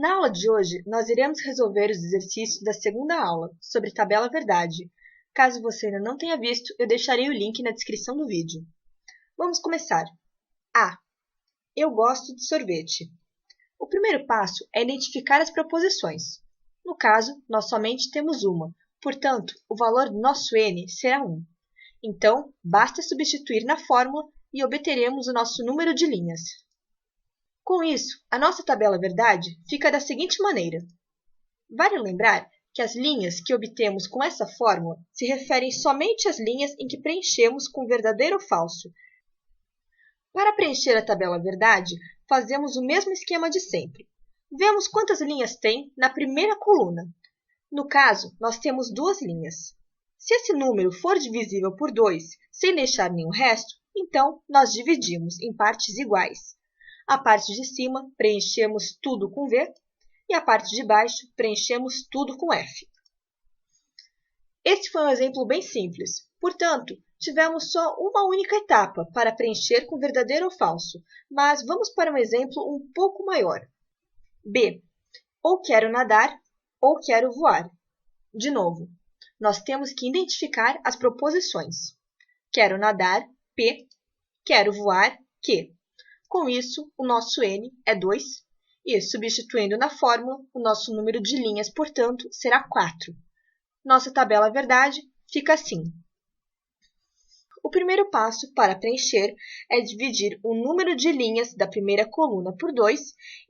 Na aula de hoje, nós iremos resolver os exercícios da segunda aula, sobre tabela verdade. Caso você ainda não tenha visto, eu deixarei o link na descrição do vídeo. Vamos começar. A. Eu gosto de sorvete. O primeiro passo é identificar as proposições. No caso, nós somente temos uma, portanto, o valor do nosso n será 1. Então, basta substituir na fórmula e obteremos o nosso número de linhas. Com isso, a nossa tabela verdade fica da seguinte maneira. Vale lembrar que as linhas que obtemos com essa fórmula se referem somente às linhas em que preenchemos com verdadeiro ou falso. Para preencher a tabela verdade, fazemos o mesmo esquema de sempre. Vemos quantas linhas tem na primeira coluna. No caso, nós temos duas linhas. Se esse número for divisível por 2 sem deixar nenhum resto, então nós dividimos em partes iguais. A parte de cima preenchemos tudo com V e a parte de baixo preenchemos tudo com F. Esse foi um exemplo bem simples, portanto, tivemos só uma única etapa para preencher com verdadeiro ou falso, mas vamos para um exemplo um pouco maior. B. Ou quero nadar, ou quero voar. De novo, nós temos que identificar as proposições. Quero nadar, P. Quero voar, Q. Com isso, o nosso n é 2, e substituindo na fórmula, o nosso número de linhas, portanto, será 4. Nossa tabela verdade fica assim. O primeiro passo para preencher é dividir o número de linhas da primeira coluna por 2,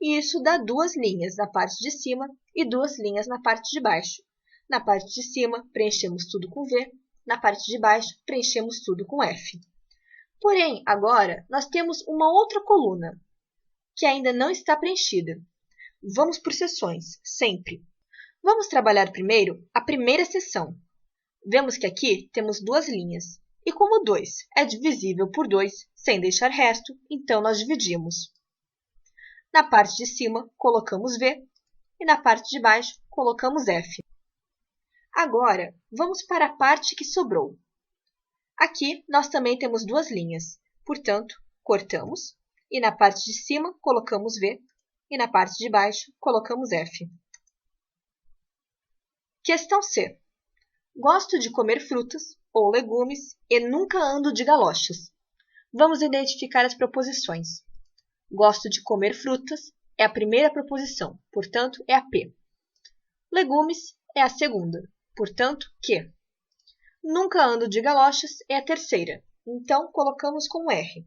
e isso dá 2 linhas na parte de cima e 2 linhas na parte de baixo. Na parte de cima, preenchemos tudo com V, na parte de baixo, preenchemos tudo com F. Porém, agora, nós temos uma outra coluna, que ainda não está preenchida. Vamos por seções, sempre. Vamos trabalhar primeiro a primeira seção. Vemos que aqui temos 2 linhas, e como 2 é divisível por 2 sem deixar resto, então nós dividimos. Na parte de cima, colocamos V, e na parte de baixo, colocamos F. Agora, vamos para a parte que sobrou. Aqui, nós também temos 2 linhas, portanto, cortamos, e na parte de cima, colocamos V, e na parte de baixo, colocamos F. Questão C. Gosto de comer frutas ou legumes e nunca ando de galochas. Vamos identificar as proposições. Gosto de comer frutas é a primeira proposição, portanto, é a P. Legumes é a segunda, portanto, Q. Nunca ando de galochas é a terceira, então colocamos com R.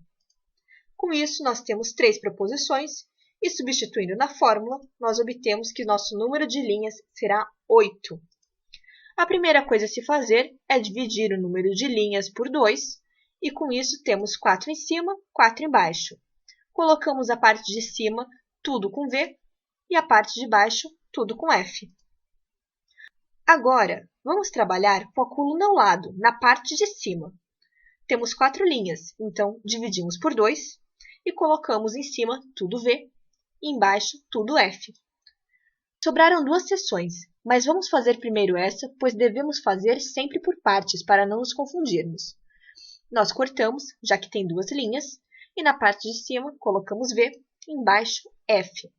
Com isso, nós temos 3 proposições e, substituindo na fórmula, nós obtemos que nosso número de linhas será 8. A primeira coisa a se fazer é dividir o número de linhas por 2, e com isso temos 4 em cima, 4 embaixo. Colocamos a parte de cima tudo com V e a parte de baixo tudo com F. Agora, vamos trabalhar com a coluna ao lado, na parte de cima. Temos 4 linhas, então dividimos por 2 e colocamos em cima tudo V e embaixo tudo F. Sobraram 2 seções, mas vamos fazer primeiro essa, pois devemos fazer sempre por partes para não nos confundirmos. Nós cortamos, já que tem 2 linhas, e na parte de cima colocamos V e embaixo F.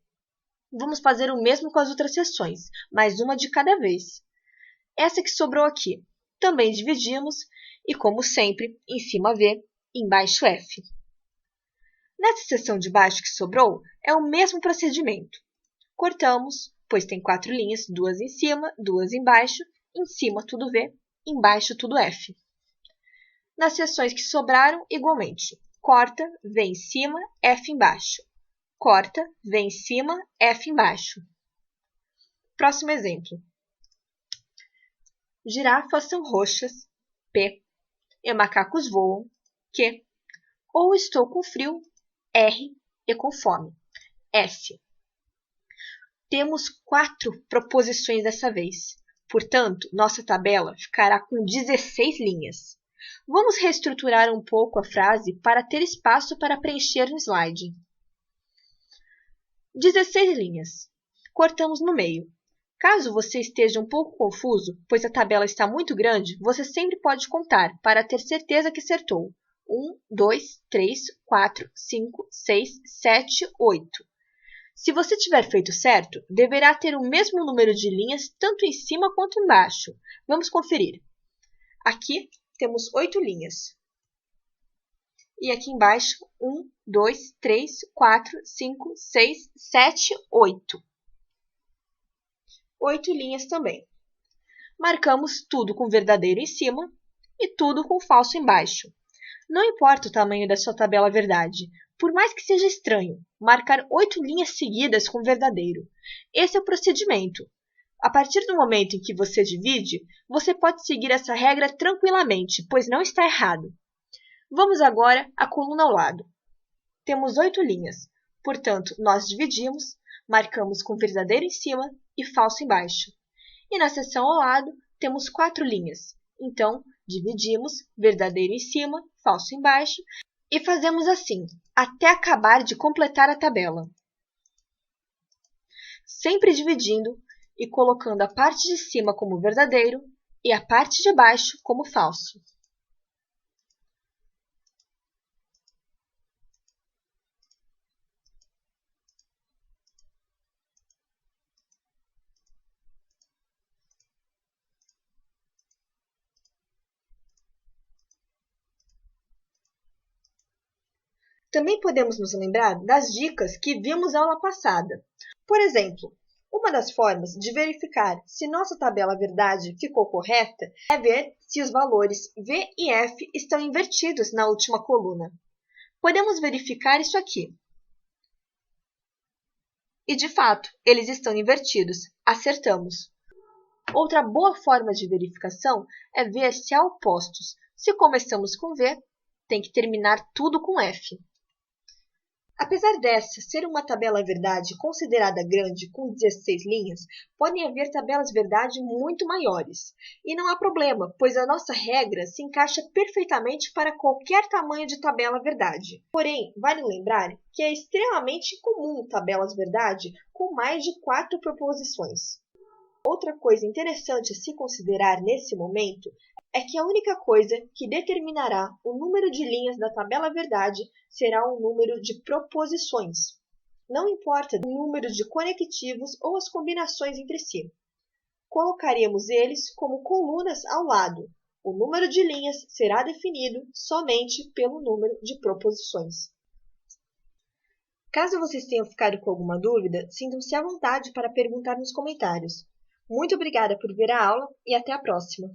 Vamos fazer o mesmo com as outras seções, mas uma de cada vez. Essa que sobrou aqui, também dividimos e, como sempre, em cima V, embaixo F. Nessa seção de baixo que sobrou, é o mesmo procedimento. Cortamos, pois tem 4 linhas, 2 em cima, 2 embaixo, em cima tudo V, embaixo tudo F. Nas seções que sobraram, igualmente, corta, V em cima, F embaixo. Corta, V em cima, F embaixo. Próximo exemplo. Girafas são roxas, P. E macacos voam, Q. Ou estou com frio, R. E com fome, F. Temos 4 proposições dessa vez. Portanto, nossa tabela ficará com 16 linhas. Vamos reestruturar um pouco a frase para ter espaço para preencher no slide. 16 linhas. Cortamos no meio. Caso você esteja um pouco confuso, pois a tabela está muito grande, você sempre pode contar para ter certeza que acertou. 1, 2, 3, 4, 5, 6, 7, 8. Se você tiver feito certo, deverá ter o mesmo número de linhas tanto em cima quanto embaixo. Vamos conferir. Aqui temos 8 linhas. E aqui embaixo, 1, 2, 3, 4, 5, 6, 7, 8. 8 linhas também. Marcamos tudo com verdadeiro em cima e tudo com falso embaixo. Não importa o tamanho da sua tabela verdade, por mais que seja estranho, marcar 8 linhas seguidas com verdadeiro. Esse é o procedimento. A partir do momento em que você divide, você pode seguir essa regra tranquilamente, pois não está errado. Vamos agora à coluna ao lado. Temos 8 linhas, portanto, nós dividimos, marcamos com verdadeiro em cima e falso embaixo. E na seção ao lado, temos 4 linhas. Então, dividimos, verdadeiro em cima, falso embaixo, e fazemos assim, até acabar de completar a tabela. Sempre dividindo e colocando a parte de cima como verdadeiro e a parte de baixo como falso. Também podemos nos lembrar das dicas que vimos na aula passada. Por exemplo, uma das formas de verificar se nossa tabela verdade ficou correta é ver se os valores V e F estão invertidos na última coluna. Podemos verificar isso aqui. E, de fato, eles estão invertidos. Acertamos. Outra boa forma de verificação é ver se há opostos. Se começamos com V, tem que terminar tudo com F. Apesar dessa ser uma tabela verdade considerada grande com 16 linhas, podem haver tabelas verdade muito maiores. E não há problema, pois a nossa regra se encaixa perfeitamente para qualquer tamanho de tabela verdade. Porém, vale lembrar que é extremamente comum tabelas verdade com mais de 4 proposições. Outra coisa interessante a se considerar nesse momento é que a única coisa que determinará o número de linhas da tabela verdade será o número de proposições. Não importa o número de conectivos ou as combinações entre si. Colocaremos eles como colunas ao lado. O número de linhas será definido somente pelo número de proposições. Caso vocês tenham ficado com alguma dúvida, sintam-se à vontade para perguntar nos comentários. Muito obrigada por ver a aula e até a próxima!